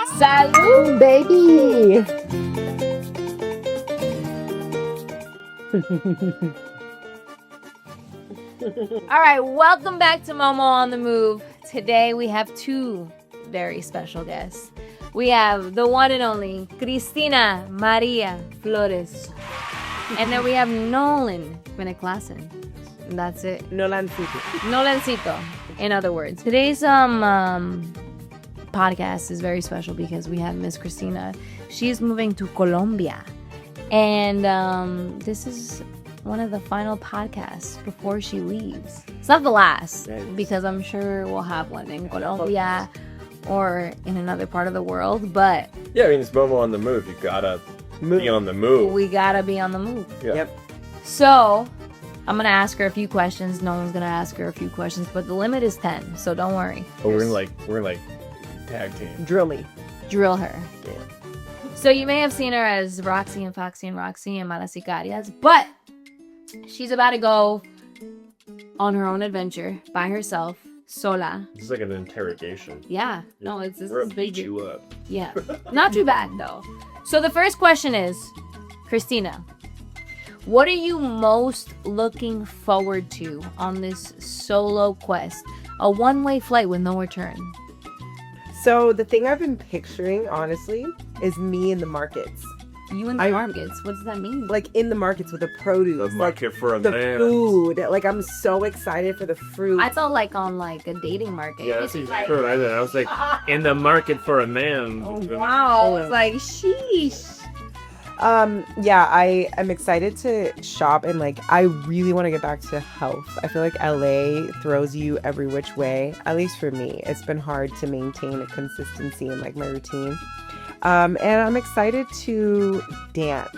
Salud, baby! All right, welcome back to MoMo on the Move. Today we have two very special guests. We have the one and only Cristina Maria Florez Soto. And then we have Nolan Classen. And that's it. Nolancito, in other words. Today's podcast is very special because we have Miss Cristina. She's moving to Colombia. And this is one of the final podcasts before she leaves. It's not the last, because I'm sure we'll have one in Colombia or in another part of the world, but... Yeah, I mean, it's MoMo on the move. You gotta be on the move. We gotta be on the move. Yeah. Yep. So, I'm gonna ask her a few questions. No one's gonna ask her a few questions, but the limit is 10, so don't worry. Oh, we're in like tag team. Drill me. Drill her. Yeah. So you may have seen her as Roxy and Foxy and Roxy and Malas Sicarias, but she's about to go on her own adventure by herself, sola. This is like an interrogation. Yeah. No, this We're is gonna big. beat you up. Yeah. Not too bad, though. So the first question is, Cristina, what are you most looking forward to on this solo quest? A one-way flight with no return. So the thing I've been picturing, honestly, is me in the markets. You in the markets? What does that mean? Like in the markets with the produce. The market for a the man. food. Like I'm so excited for the fruit. I thought like on like a dating market. Yeah, that's exactly what I did. I was like, in the market for a man. Oh, wow. It's like, sheesh. Yeah, I am excited to shop, and like I really want to get back to health. I feel like LA throws you every which way. At least for me, it's been hard to maintain a consistency in like my routine. And I'm excited to dance.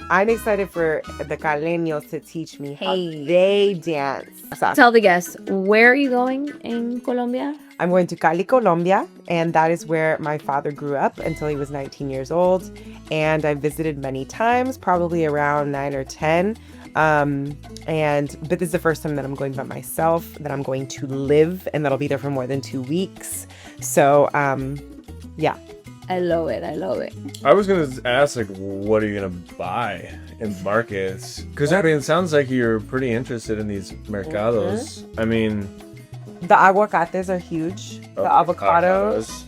I'm excited for the Caleños to teach me how they dance. Tell the guests, where are you going in Colombia? I'm going to Cali, Colombia, and that is where my father grew up until he was 19 years old. And I visited many times, probably around 9 or 10. But this is the first time that I'm going by myself, that I'm going to live, and that'll be there for more than 2 weeks. So, yeah. I love it. I was gonna ask, like, what are you gonna buy in markets? Because I mean, it sounds like you're pretty interested in these mercados. I mean, The aguacates are huge. The avocados.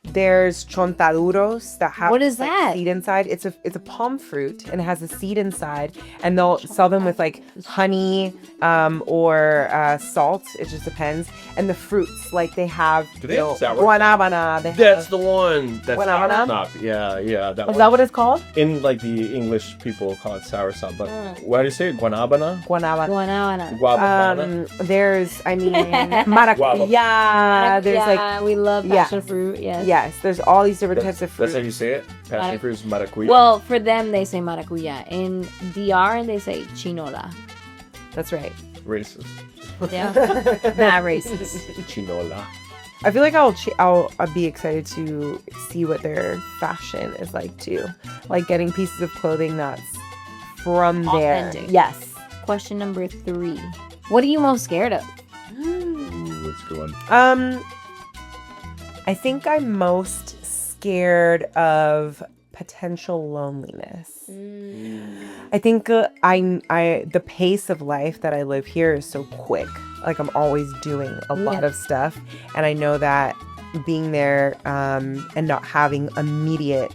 There's chontaduros that have What is like, that? seed inside. It's a palm fruit, and it has a seed inside, and they'll sell them with like honey or salt. It just depends. And the fruits, like they have, Do they have sour? guanabana. that's the one. That's Guanabana? soursop. Yeah, that Is one. that what it's called? In like the English people call it soursop, but why do you say it? Guanabana? Guanabana. Guabana. There's, I mean, maracuya. There's like, we love yeah. passion fruit. yes, there's all these different types of fruit. That's how you say it? Passion fruit is maracuya. Well, for them, they say maracuya. In DR, they say chinola. That's right. Racist. Yeah. Not racist. Chinola. I feel like I'll be excited to see what their fashion is like too, like getting pieces of clothing that's from Authentic. there. Yes. Question number 3. What are you most scared of? Ooh, that's a good one. I think I'm most scared of potential loneliness. I think the pace of life that I live here is so quick. Like I'm always doing a lot of stuff, and I know that being there and not having immediate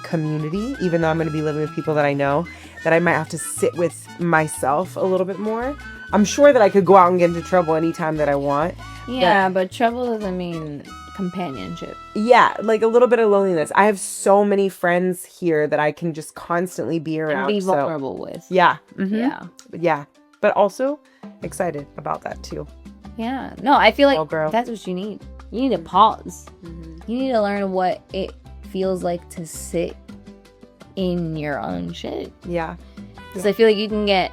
community, even though I'm going to be living with people that I know, that I might have to sit with myself a little bit more. I'm sure that I could go out and get into trouble anytime that I want. Yeah, but trouble doesn't mean companionship. Yeah, like a little bit of loneliness. I have so many friends here that I can just constantly be around. And be so- vulnerable with. Yeah. Yeah. But also excited about that too. Yeah. No, I feel Well, like girl. that's what you need. You need to pause. You need to learn what it feels like to sit in your own shit. Yeah. Because I feel like you can get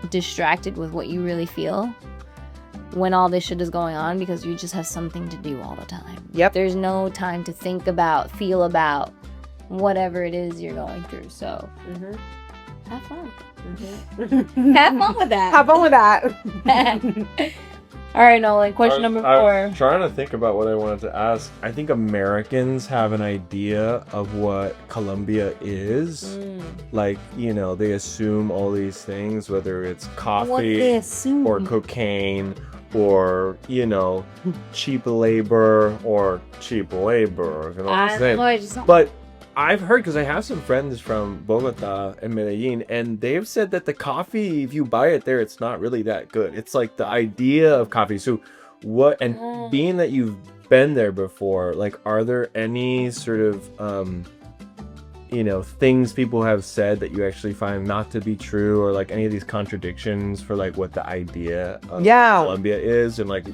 distracted with what you really feel when all this shit is going on because you just have something to do all the time. Yep. There's no time to think about, feel about whatever it is you're going through. So have fun. Have fun with that. Have fun with that. All right, Nolan. Question number 4. I'm trying to think about what I wanted to ask. I think Americans have an idea of what Colombia is. Like, you know, they assume all these things, whether it's coffee or cocaine or, you know, cheap labor or cheap labor. You know what I'm saying? But I've heard, because I have some friends from Bogota and Medellin, and they've said that the coffee, if you buy it there, it's not really that good. It's like the idea of coffee. So what, and being that you've been there before, like, are there any sort of, you know, things people have said that you actually find not to be true, or like any of these contradictions for like what the idea of Colombia is, and like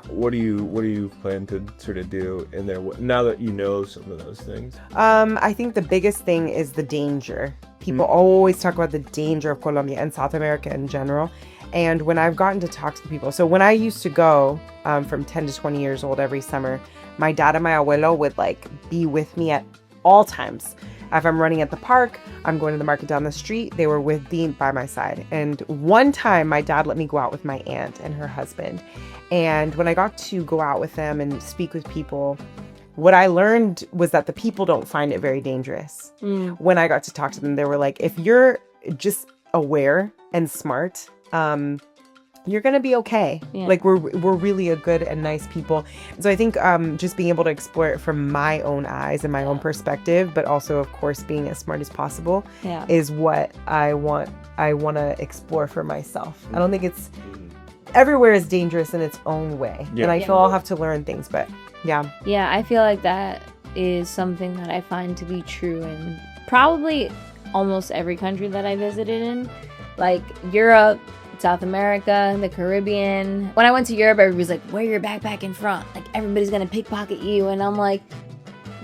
what do you plan to sort of do in there now that you know some of those things? I think the biggest thing is the danger. People always talk about the danger of Colombia and South America in general. And when I've gotten to talk to the people, so when I used to go from 10 to 20 years old every summer, my dad and my abuelo would like be with me at all times. If I'm running at the park, I'm going to the market down the street, they were by my side. And one time my dad let me go out with my aunt and her husband. And when I got to go out with them and speak with people, what I learned was that the people don't find it very dangerous. When I got to talk to them, they were like, if you're just aware and smart, you're gonna be okay. Like we're really a good and nice people. So I think just being able to explore it from my own eyes and my own perspective, but also of course being as smart as possible is what I want to explore for myself. I don't think it's everywhere is dangerous in its own way, and I feel I'll have to learn things, but I feel like that is something that I find to be true in probably almost every country that I visited in, like Europe, South America, the Caribbean. When I went to Europe, everybody's like, wear your backpack in front, like everybody's gonna pickpocket you, and I'm like,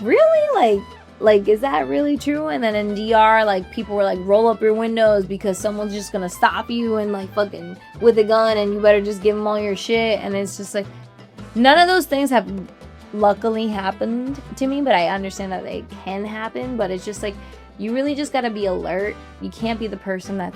really? Like is that really true? And then in DR, like people were like, roll up your windows because someone's just gonna stop you and like fucking with a gun, and you better just give them all your shit. And it's just like, none of those things have luckily happened to me, but I understand that they can happen. But it's just like, you really just gotta be alert. You can't be the person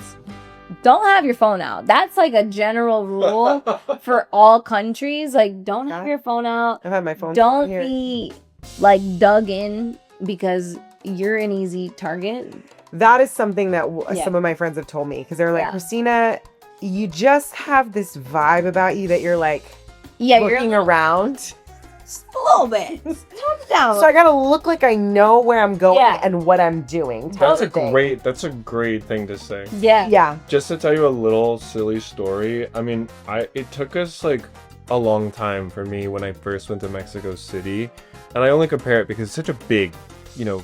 don't have your phone out. That's like a general rule for all countries. Like, don't have your phone out. I've had my phone. Don't be like dug in because you're an easy target. That is something that some of my friends have told me, because they're like, Cristina, you just have this vibe about you that you're like looking around. A little bit. Tone it down. So I gotta look like I know where I'm going and what I'm doing. That's a great thing to say. Yeah. Just to tell you a little silly story. I mean, it took us like a long time for me when I first went to Mexico City, and I only compare it because it's such a big, you know,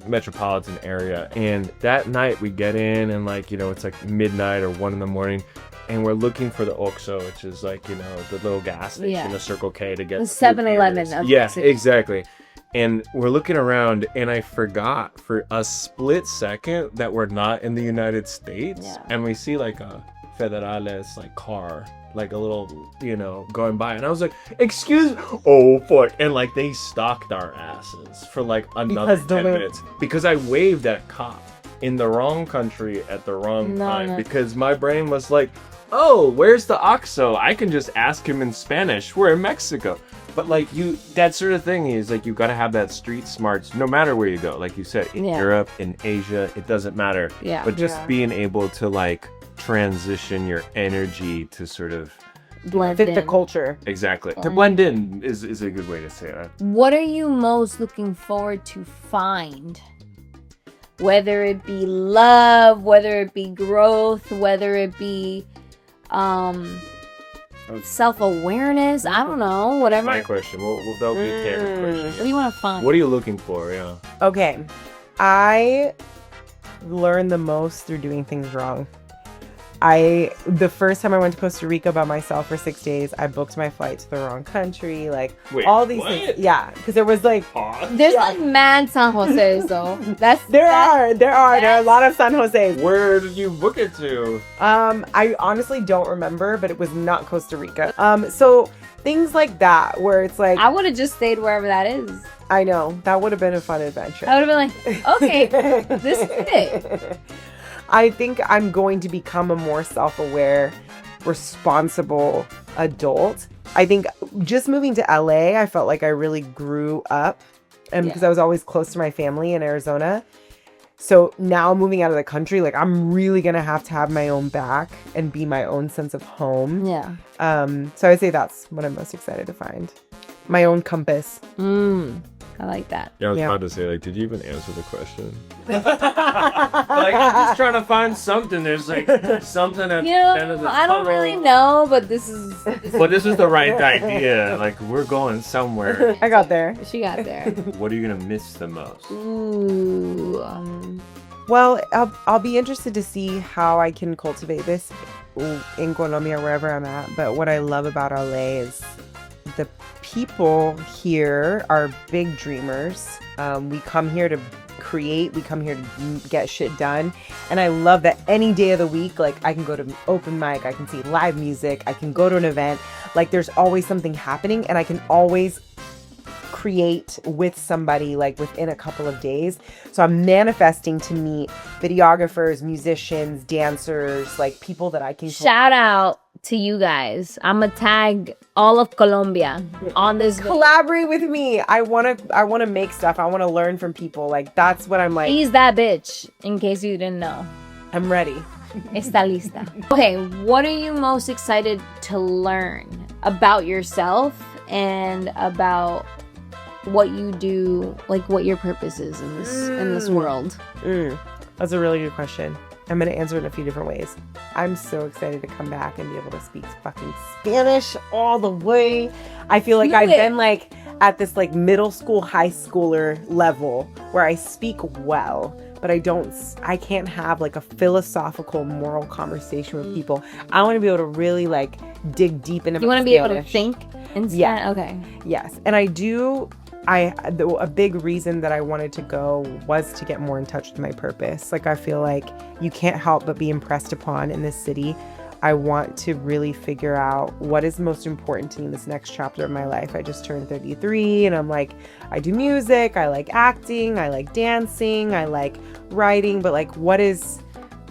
metropolitan area. And that night we get in and like, you know, it's like midnight or 1 a.m. and we're looking for the Oxxo, which is like, you know, the little gas station, the Circle K to get the 7-Eleven. Yes, exactly. And we're looking around, and I forgot for a split second that we're not in the United States, and we see like a Federales like car, like a little, you know, going by, and I was like, excuse me, oh fuck, and like they stalked our asses for like another 10 minutes because I waved at a cop in the wrong country at the wrong time, because my brain was like, oh, where's the Oxxo? I can just ask him in Spanish. We're in Mexico. But like that sort of thing is like, you got to have that street smarts no matter where you go. Like you said, in Europe, in Asia, it doesn't matter. Yeah. But just being able to like transition your energy to sort of blend fit in. the culture. Exactly. To blend in is a good way to say that. What are you most looking forward to find? Whether it be love, whether it be growth, whether it be self-awareness, I don't know, whatever. My question. That'll be a Tanner's question. What do you want to find? What are you looking for? Yeah. Okay. I learn the most through doing things wrong. The first time I went to Costa Rica by myself for 6 days, I booked my flight to the wrong country, like all these things. Yeah, because there was like there's like mad San Jose, though. There are a lot of San Jose. Where did you book it to? I honestly don't remember, but it was not Costa Rica. So things like that, where it's like, I would have just stayed wherever that is. I know, that would have been a fun adventure. I would have been like, okay, this is it. I think I'm going to become a more self-aware, responsible adult. I think just moving to LA, I felt like I really grew up, and because I was always close to my family in Arizona. So now moving out of the country, like I'm really going to have my own back and be my own sense of home. Yeah. So I would say that's what I'm most excited to find. My own compass. I like that. Yeah, I was about to say, like, did you even answer the question? Like, I'm just trying to find something. There's like something at the end of the I don't really know, but this is the right idea. Like, we're going somewhere. I got there. She got there. What are you gonna miss the most? Ooh. Well, I'll be interested to see how I can cultivate this in Colombia, wherever I'm at. But what I love about LA is the people here are big dreamers. We come here to create. We come here to get shit done. And I love that any day of the week, like I can go to open mic, I can see live music, I can go to an event. Like there's always something happening, and I can always create with somebody like within a couple of days. So I'm manifesting to meet videographers, musicians, dancers, like people that I can shout out to you guys. I'm gonna tag all of Colombia on this. Collaborate with me. I want to make stuff. I want to learn from people. Like that's what I'm like. He's that bitch, in case you didn't know. I'm ready. Está lista. Okay, what are you most excited to learn about yourself and about what you do, like what your purpose is in this world? That's a really good question. I'm going to answer it in a few different ways. I'm so excited to come back and be able to speak fucking Spanish all the way. I feel like I've been like at this like middle school, high schooler level where I speak well, but I can't have like a philosophical, moral conversation with people. I want to be able to really like dig deep into. You want to be able to think instead? Yeah. Okay. Yes. And a big reason that I wanted to go was to get more in touch with my purpose. Like I feel like you can't help but be impressed upon in this city. I want to really figure out what is most important to me in this next chapter of my life. I just turned 33 and I'm like, I do music, I like acting, I like dancing, I like writing, but like what is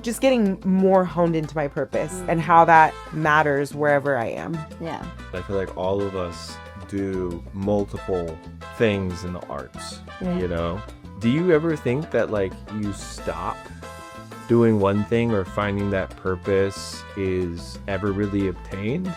just getting more honed into my purpose and how that matters wherever I am. Yeah. I feel like all of us do multiple things in the arts, you know? Do you ever think that like you stop doing one thing or finding that purpose is ever really obtained?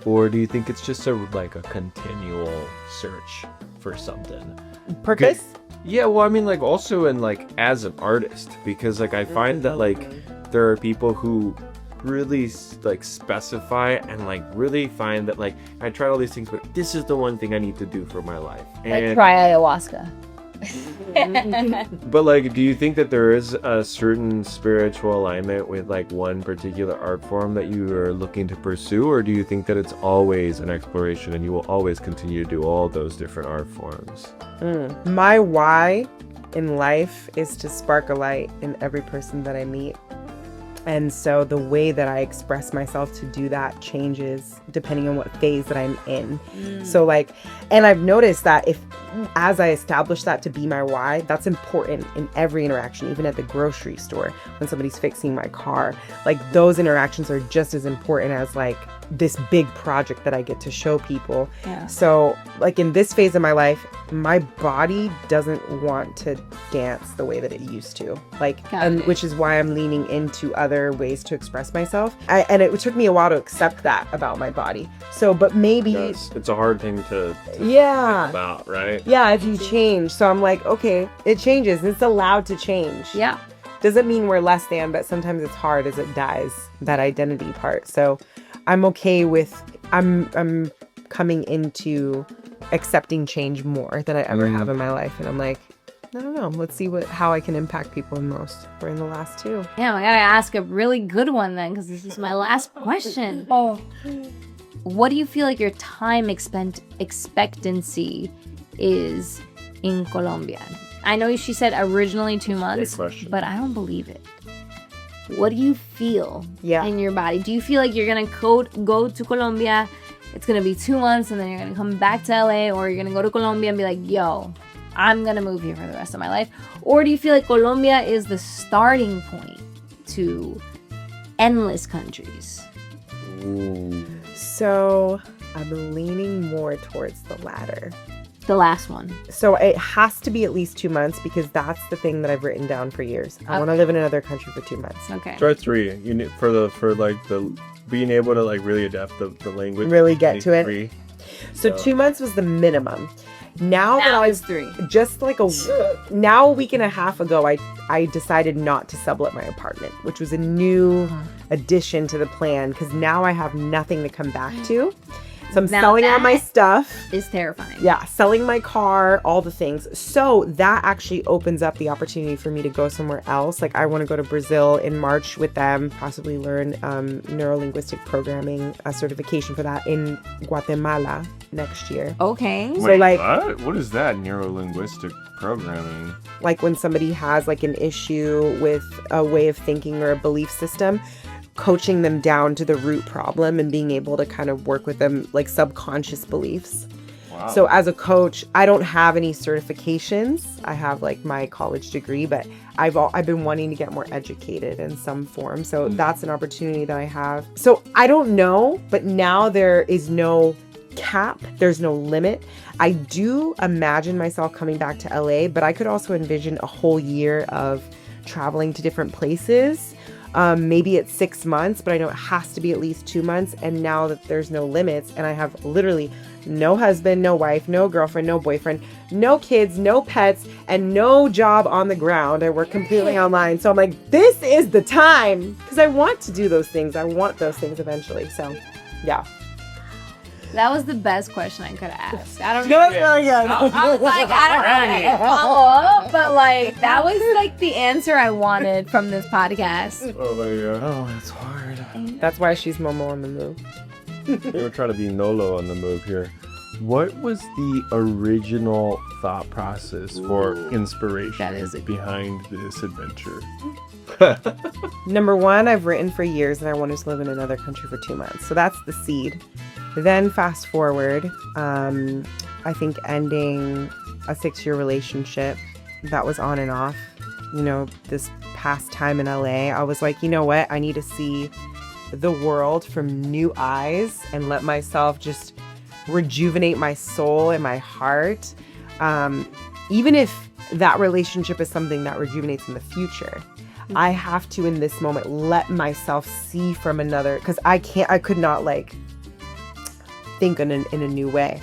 Or do you think it's just a continual search for something? Purpose? Yeah, well, I mean, like also in like as an artist, because like I find that like there are people who really like specify and like really find that like I tried all these things, but this is the one thing I need to do for my life. And Like try ayahuasca. but like, do you think that there is a certain spiritual alignment with like one particular art form that you are looking to pursue, or do you think that it's always an exploration and you will always continue to do all those different art forms? My why in life is to spark a light in every person that I meet. And so the way that I express myself to do that changes depending on what phase that I'm in. So like, and I've noticed that as I establish that to be my why, that's important in every interaction, even at the grocery store, when somebody's fixing my car. Like those interactions are just as important as like this big project that I get to show people. Yeah. So like in this phase of my life, my body doesn't want to dance the way that it used to, like, which is why I'm leaning into other ways to express myself. And it took me a while to accept that about my body. So, but maybe Yes, it's a hard thing to think about, right? Yeah, if you change. So I'm like, okay, it changes. It's allowed to change. Yeah. Doesn't mean we're less than, but sometimes it's hard as it dies, that identity part. So I'm okay with, I'm coming into accepting change more than I ever have in my life. And I'm like, I don't know. Let's see how I can impact people the most. We're in the last two. Yeah, I gotta ask a really good one then, because this is my last question. What do you feel like your time expectancy is in Colombia? I know she said originally 2 months, but I don't believe it. What do you feel in your body? Do you feel like you're gonna go to Colombia, it's gonna be 2 months, and then you're gonna come back to LA, or you're gonna go to Colombia and be like, yo, I'm gonna move here for the rest of my life? Or do you feel like Colombia is the starting point to endless countries? Ooh. So I'm leaning more towards the latter. The last one. So it has to be at least 2 months because that's the thing that I've written down for years. I want to live in another country for 2 months. Okay. Try 3. You need for the being able to like really adapt the language. Really get to it. 3. So 2 months was the minimum. Now that Now I it's 3. just like a week and a half ago, I decided not to sublet my apartment, which was a new addition to the plan because now I have nothing to come back to. So I'm Now selling all my that- stuff. It's terrifying. Yeah, selling my car, all the things. So that actually opens up the opportunity for me to go somewhere else. Like I want to go to Brazil in March with them, possibly learn neuro-linguistic programming, a certification for that in Guatemala next year. Okay. So like what is that neuro-linguistic programming? like when somebody has like an issue with a way of thinking or a belief system, coaching them down to the root problem and being able to kind of work with them like subconscious beliefs. Wow. So as a coach, I don't have any certifications. I have like my college degree, but I've been wanting to get more educated in some form. So that's an opportunity that I have. So I don't know, but now there is no cap. There's no limit. I do imagine myself coming back to LA, but I could also envision a whole year of traveling to different places. Maybe it's 6 months, but I know it has to be at least 2 months. And now that there's no limits and I have literally no husband, no wife, no girlfriend, no boyfriend, no kids, no pets, and no job on the ground. I work completely online. So I'm like, this is the time because I want to do those things. I want those things eventually. So yeah. That was the best question I could have asked. I don't Good, know. really good. I was like, I don't know. Follow up, but like that was like the answer I wanted from this podcast. Oh my god. Oh, that's hard. That's why she's Momo on the move. We were trying to be Nolo on the move here. What was the original thought process for inspiration That is it. behind this adventure? Number one, I've written for years and I wanted to live in another country for 2 months. So that's the seed. Then fast forward, I think ending a 6-year relationship that was on and off, this past time in LA, I was like, you know what? I need to see the world from new eyes and let myself just rejuvenate my soul and my heart. Even if that relationship is something that rejuvenates in the future, I have to, in this moment, let myself see from another, because I could not like think in a new way.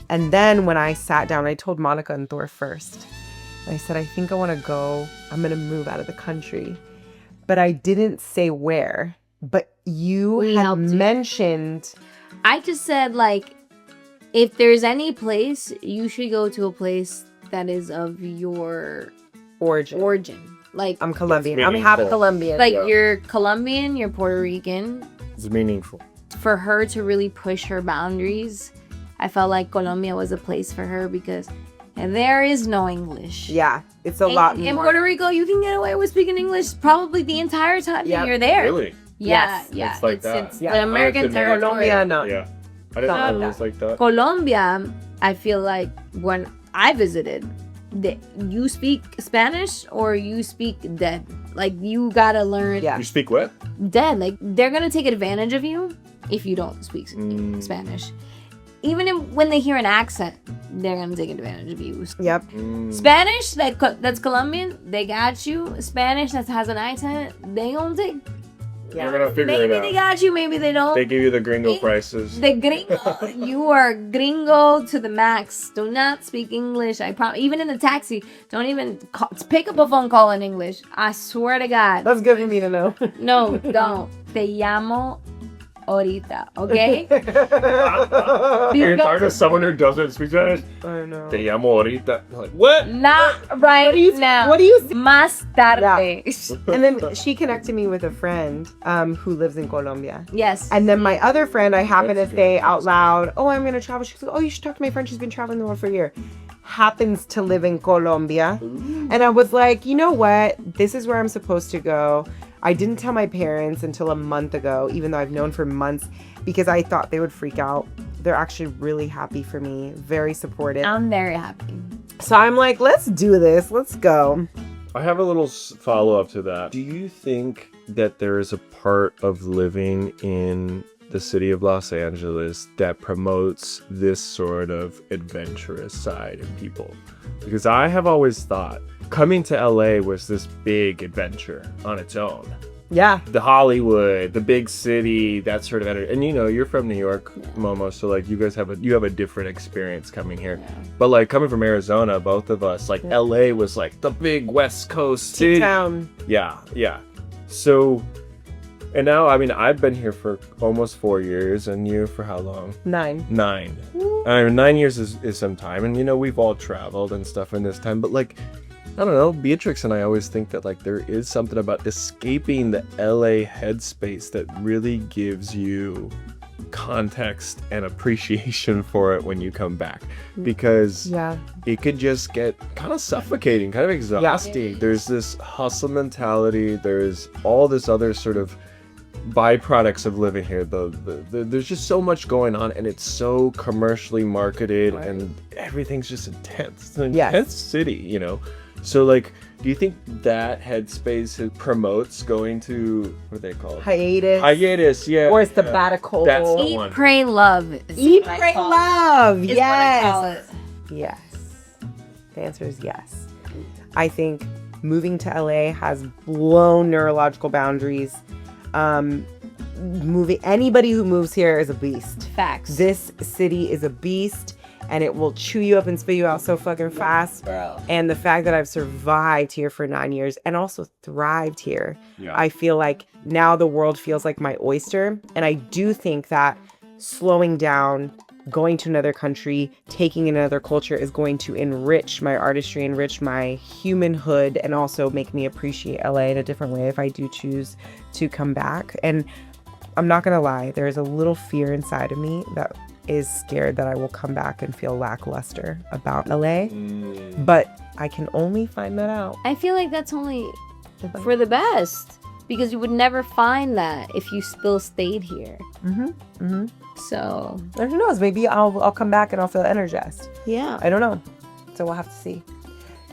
And then when I sat down, I told Monica and Thor first. I said, I think I want to go. I'm going to move out of the country. But I didn't say where. But you had helped you. mentioned. I just said like, if there's any place, you should go to a place that is of your Origin. Like, I'm Colombian. It's I'm half meaningful. Colombian. like Yeah. you're Colombian, you're Puerto Rican. It's meaningful. For her to really push her boundaries, I felt like Colombia was a place for her because there is no English. Yeah, it's a lot In more. Puerto Rico, you can get away with speaking English probably the entire time Yep. that you're there. Really? Yeah, Yes. yeah. It's like that. It's Yeah. the American I didn't know. territory. Colombia, no. Yeah. I didn't Something know it like was like that. Colombia, I feel like when I visited, you speak Spanish or you speak dead. Like you gotta learn Yeah. You speak what? dead. Like they're gonna take advantage of you if you don't speak Spanish. Even when they hear an accent, they're gonna take advantage of you. Yep. Spanish that's Colombian, they got you. Spanish that has an accent, they gonna take. You're gonna figure Maybe it they out. got you, maybe they don't. They give you the gringo prices. The gringo, you are gringo to the max. Do not speak English. I promise. Even in the taxi, don't even pick up a phone call in English. I swear to God. That's good for me to know. No, don't. Te llamo ahorita, okay? You're talking to someone who doesn't speak Spanish. I know. Te llamo ahorita. Like, what? Not right now. What do you say? Más tarde. And then she connected me with a friend who lives in Colombia. Yes. And then my other friend, I happen That's to good. say out loud, oh, I'm going to travel. She's like, oh, you should talk to my friend. She's been traveling the world for a year. Happens to live in Colombia. And I was like, you know what? This is where I'm supposed to go. I didn't tell my parents until a month ago, even though I've known for months, because I thought they would freak out. They're actually really happy for me, very supportive. I'm very happy. So I'm like, let's do this. Let's go. I have a little follow-up to that. Do you think that there is a part of living in the city of Los Angeles that promotes this sort of adventurous side in people. Because I have always thought coming to LA was this big adventure on its own. Yeah. The Hollywood, the big city, that sort of energy. And you know, you're from New York, Momo, so like you guys have a different experience coming here. Yeah. But like coming from Arizona, both of us, like LA was like the big West Coast city. Town. Yeah. So, and now, I mean, I've been here for almost 4 years, and you for how long? 9. 9. I mean, 9 years is some time, and you know, we've all traveled and stuff in this time, but like, I don't know, Beatrix and I always think that like there is something about escaping the LA headspace that really gives you context and appreciation for it when you come back, because it could just get kind of suffocating, kind of exhausting. There's this hustle mentality, there's all this other sort of byproducts of living here. There's just so much going on, and it's so commercially marketed, and everything's just intense. It's an intense city, you know. So like, do you think that headspace promotes going to, what do they call it? Hiatus, yeah. Or sabbatical. That's the Eat, one. pray, love. Eat, pray, love. Is what I call it. Yes. The answer is yes. I think moving to LA has blown neurological boundaries. Anybody who moves here is a beast. Facts. This city is a beast, and it will chew you up and spit you out so fucking fast. Bro. And the fact that I've survived here for 9 years and also thrived here, I feel like now the world feels like my oyster. And I do think that slowing down, going to another country, taking another culture is going to enrich my artistry, enrich my humanhood, and also make me appreciate LA in a different way if I do choose to come back. And I'm not gonna lie, there's a little fear inside of me that is scared that I will come back and feel lackluster about LA, but I can only find that out. I feel like that's only for the best, because you would never find that if you still stayed here. So who knows? Maybe I'll come back and I'll feel energized. Yeah, I don't know. So we'll have to see.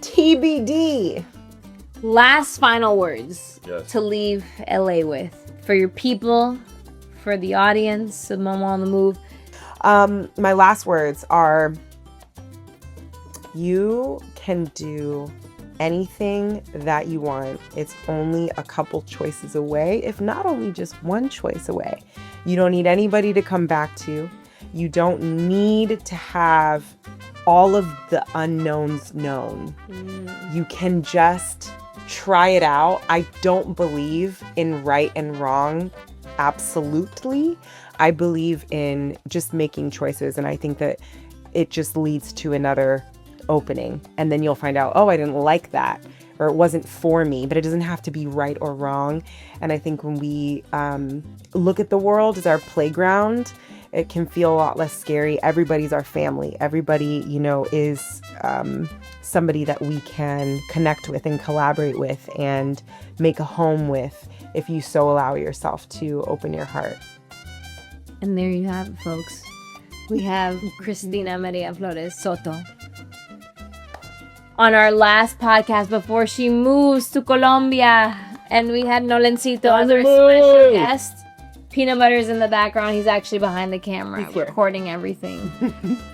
TBD. Last final words to leave LA with for your people, for the audience of MoMo on the Move. My last words are, you can do anything that you want. It's only a couple choices away, if not only just one choice away. You don't need anybody to come back to. You don't need to have all of the unknowns known. You can just try it out. I don't believe in right and wrong, absolutely. I believe in just making choices, and I think that it just leads to another opening, and then you'll find out, oh, I didn't like that, or it wasn't for me. But it doesn't have to be right or wrong. And I think when we look at the world as our playground, it can feel a lot less scary. Everybody's our family. Everybody, you know, is somebody that we can connect with and collaborate with and make a home with, if you so allow yourself to open your heart. And there you have it, folks. We have Cristina Maria Florez Soto on our last podcast before she moves to Colombia. And we had Nolancito as our special guest. Peanut Butter's in the background. He's actually behind the camera recording everything.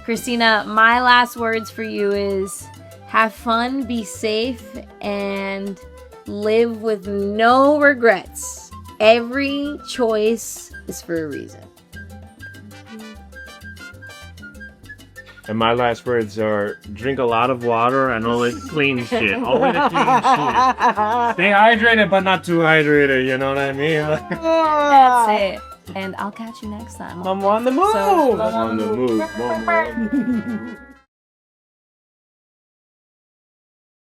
Cristina, my last words for you is have fun, be safe, and live with no regrets. Every choice is for a reason. And my last words are, drink a lot of water and always clean shit. Always clean shit. Stay hydrated, but not too hydrated, you know what I mean? That's it. And I'll catch you next time. MoMo on the Move! So, on the move.